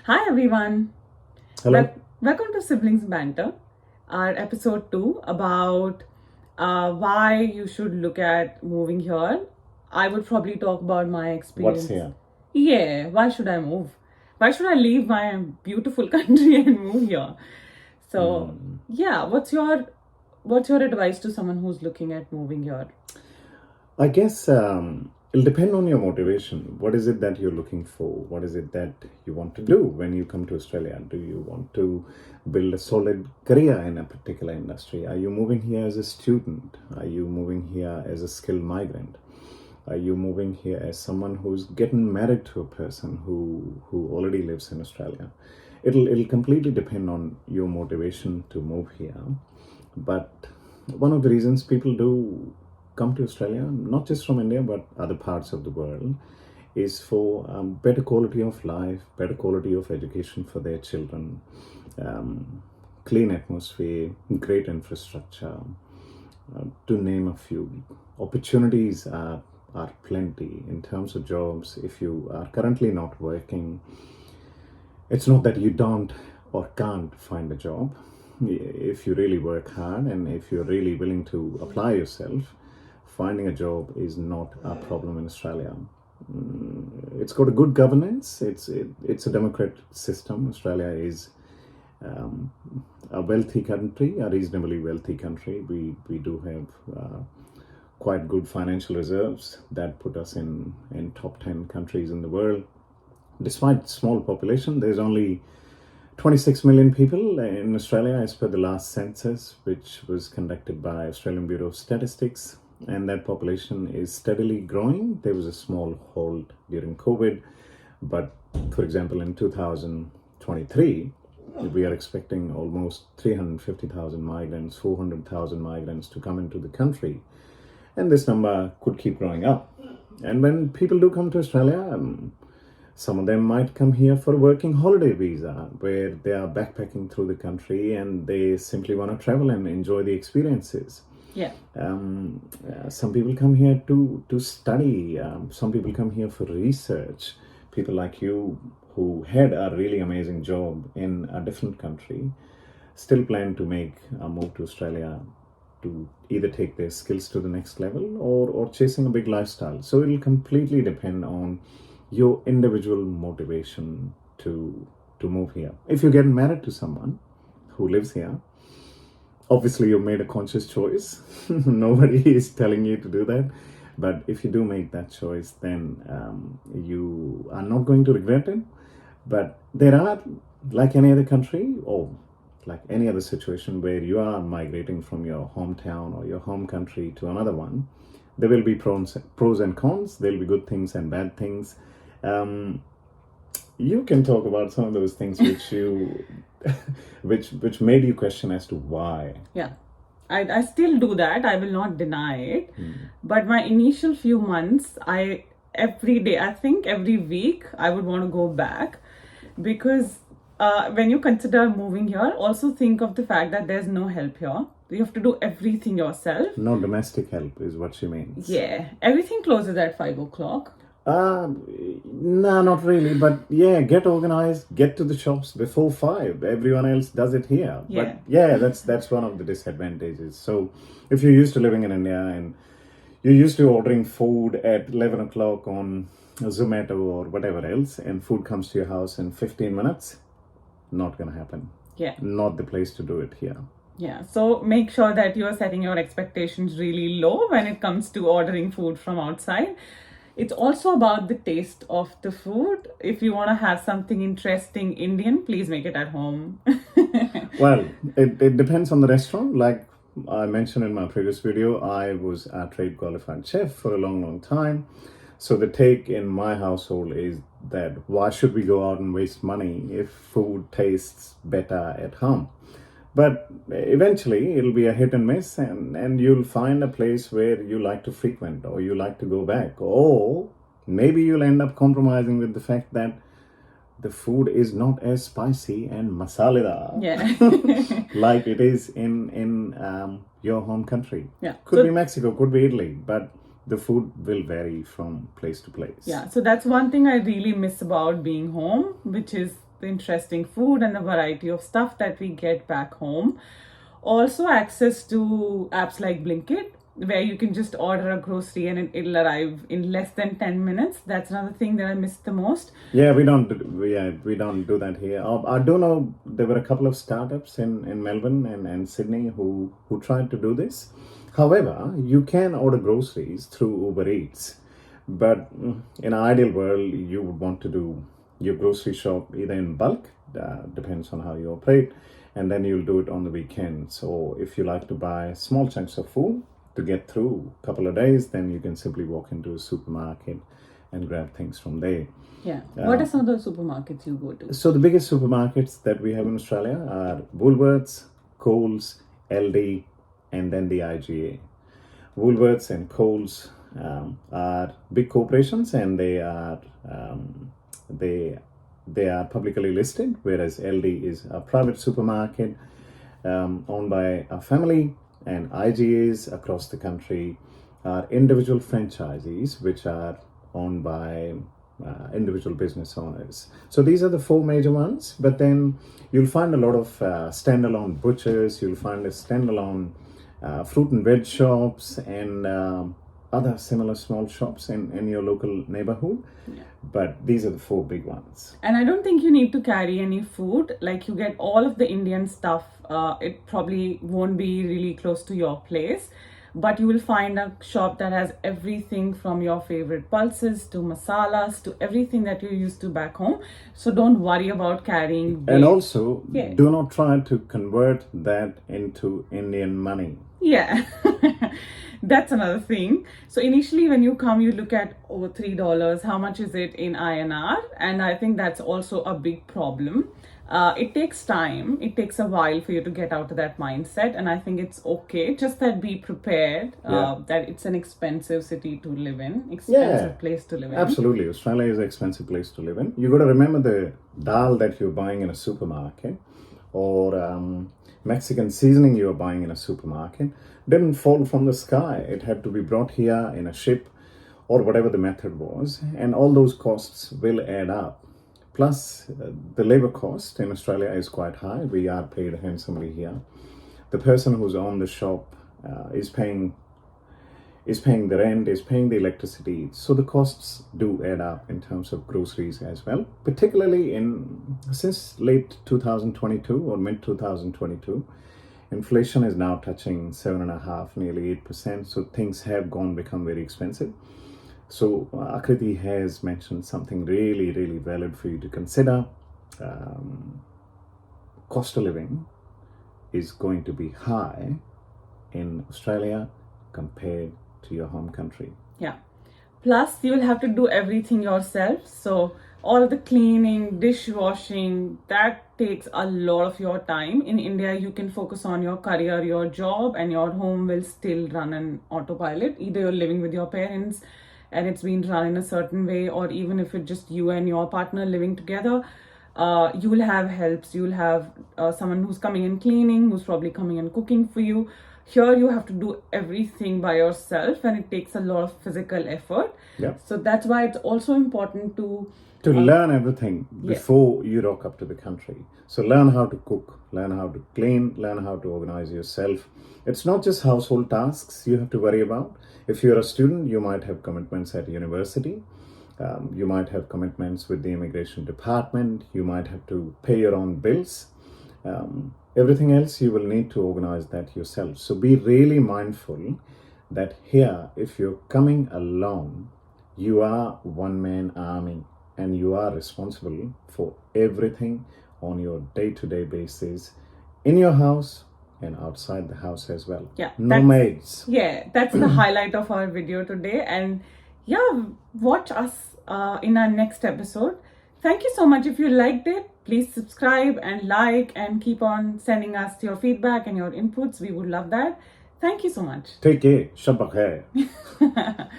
Hi everyone. Hello. Welcome to Siblings Banter, our episode 2 about why you should look at moving here. I would probably talk about my What's experience. here? Yeah, why should I move? Why should I leave my beautiful country and move here? So, yeah, what's your advice to someone who's looking at moving here? I guess it'll depend on your motivation. What is it that you're looking for? What is it that you want to do when you come to Australia? Do you want to build a solid career in a particular industry? Are you moving here as a student? Are you moving here as a skilled migrant? Are you moving here as someone who's getting married to a person who already lives in Australia? It'll completely depend on your motivation to move here. But one of the reasons people do come to Australia, not just from India but other parts of the world, is for better quality of life, better quality of education for their children, clean atmosphere, great infrastructure, to name a few. Opportunities are plenty in terms of jobs. If you are currently not working, it's not that you don't or can't find a job. If you really work hard and if you're really willing to apply yourself, finding a job is not a problem in Australia. It's got a good governance. It's a democratic system. Australia is a wealthy country, a reasonably wealthy country. We do have quite good financial reserves that put us in top 10 countries in the world. Despite small population, there's only 26 million people in Australia as per the last census, which was conducted by Australian Bureau of Statistics, and that population is steadily growing. There was a small halt during COVID, but for example, in 2023, we are expecting almost 350,000 migrants, 400,000 migrants to come into the country, and this number could keep growing up. And when people do come to Australia, some of them might come here for a working holiday visa, where they are backpacking through the country and they simply want to travel and enjoy the experiences. Yeah. Some people come here to study. Some people come here for research. People like you who had a really amazing job in a different country still plan to make a move to Australia to either take their skills to the next level or chasing a big lifestyle. So it'll completely depend on your individual motivation to move here. If you're getting married to someone who lives here, obviously you made a conscious choice. Nobody is telling you to do that. But if you do make that choice, then you are not going to regret it. But there are, like any other country or like any other situation where you are migrating from your hometown or your home country to another one, there will be pros and cons. There will be good things and bad things. You can talk about some of those things which you which made you question as to why. Yeah. I still do that. I will not deny it. But my initial few months, every day, I think every week, I would want to go back because when you consider moving here, also think of the fact that there's no help here. You have to do everything yourself. No domestic help is what she means. Yeah. Everything closes at 5 o'clock. No, not really. But yeah, get organized, get to the shops before 5. Everyone else does it here. Yeah. But yeah, that's one of the disadvantages. So if you're used to living in India and you're used to ordering food at 11 o'clock on Zomato or whatever else, and food comes to your house in 15 minutes, not gonna happen. Yeah. Not the place to do it here. Yeah. So make sure that you are setting your expectations really low when it comes to ordering food from outside. It's also about the taste of the food. If you want to have something interesting Indian, please make it at home. Well, it depends on the restaurant. Like I mentioned in my previous video, I was a trade qualified chef for a long time. So the take in my household is that why should we go out and waste money if food tastes better at home? But eventually it'll be a hit and miss, and you'll find a place where you like to frequent or you like to go back. Or maybe you'll end up compromising with the fact that the food is not as spicy and masaledar like it is in your home country. Yeah. Could be Mexico, could be Italy, but the food will vary from place to place. Yeah, so that's one thing I really miss about being home, which is the interesting food and the variety of stuff that we get back home. Also, access to apps like Blinkit, where you can just order a grocery and it'll arrive in less than 10 minutes. That's another thing that I miss the most. Yeah, we don't do that here. I do know there were a couple of startups in Melbourne and Sydney who tried to do this. However, you can order groceries through Uber Eats, but in an ideal world, you would want to do your grocery shop either in bulk, depends on how you operate, and then you'll do it on the weekends. Or if you like to buy small chunks of food to get through a couple of days, then you can simply walk into a supermarket and grab things from there. Yeah. What are some of the supermarkets you go to? So the biggest supermarkets that we have in Australia are Woolworths, Coles, LD, and then the IGA. Woolworths and Coles are big corporations, and they are publicly listed, whereas LD is a private supermarket owned by a family, and IGAs across the country are individual franchisees which are owned by individual business owners. So these are the four major ones, but then you'll find a lot of standalone butchers, you'll find a standalone fruit and veg shops, and other similar small shops in your local neighborhood. Yeah. But these are the four big ones. And I don't think you need to carry any food. Like, you get all of the Indian stuff. It probably won't be really close to your place, but you will find a shop that has everything from your favorite pulses to masalas to everything that you're used to back home. So don't worry about carrying big. And also, Yeah. do not try to convert that into Indian money. Yeah. That's another thing. So initially when you come, you look at over $3. How much is it in INR? And I think that's also a big problem. It takes time. It takes a while for you to get out of that mindset. And I think it's okay. Just that be prepared that it's an expensive city to live in, expensive place to live in. Absolutely. Australia is an expensive place to live in. You got to remember the dal that you're buying in a supermarket, or Mexican seasoning you're buying in a supermarket, didn't fall from the sky. It had to be brought here in a ship or whatever the method was. And all those costs will add up. Plus, the labor cost in Australia is quite high. We are paid handsomely here. The person who's on the shop is paying the rent, is paying the electricity. So the costs do add up in terms of groceries as well, particularly since late 2022 or mid 2022. Inflation is now touching 7.5%, nearly 8%. So things have become very expensive. So Akriti has mentioned something really, really valid for you to consider. Cost of living is going to be high in Australia compared to your home country. Yeah. Plus, you will have to do everything yourself. So all the cleaning, dishwashing, that takes a lot of your time. In India, you can focus on your career, your job, and your home will still run on autopilot. Either you're living with your parents and it's been run in a certain way, or even if it's just you and your partner living together, you will have helps. You will have someone who's coming in cleaning, who's probably coming and cooking for you. Here you have to do everything by yourself, and it takes a lot of physical effort. Yeah. So that's why it's also important to learn everything before you rock up to the country. So learn how to cook, learn how to clean, learn how to organize yourself. It's not just household tasks you have to worry about. If you're a student, you might have commitments at university. You might have commitments with the immigration department. You might have to pay your own bills. Everything else, you will need to organize that yourself. So be really mindful that here, if you're coming along, you are one-man army and you are responsible for everything on your day-to-day basis in your house and outside the house as well. Yeah. No maids. Yeah, that's the highlight of our video today. And yeah, watch us in our next episode. Thank you so much. If you liked it, please subscribe and like and keep on sending us your feedback and your inputs. We would love that. Thank you so much. Take care. Shabba khair.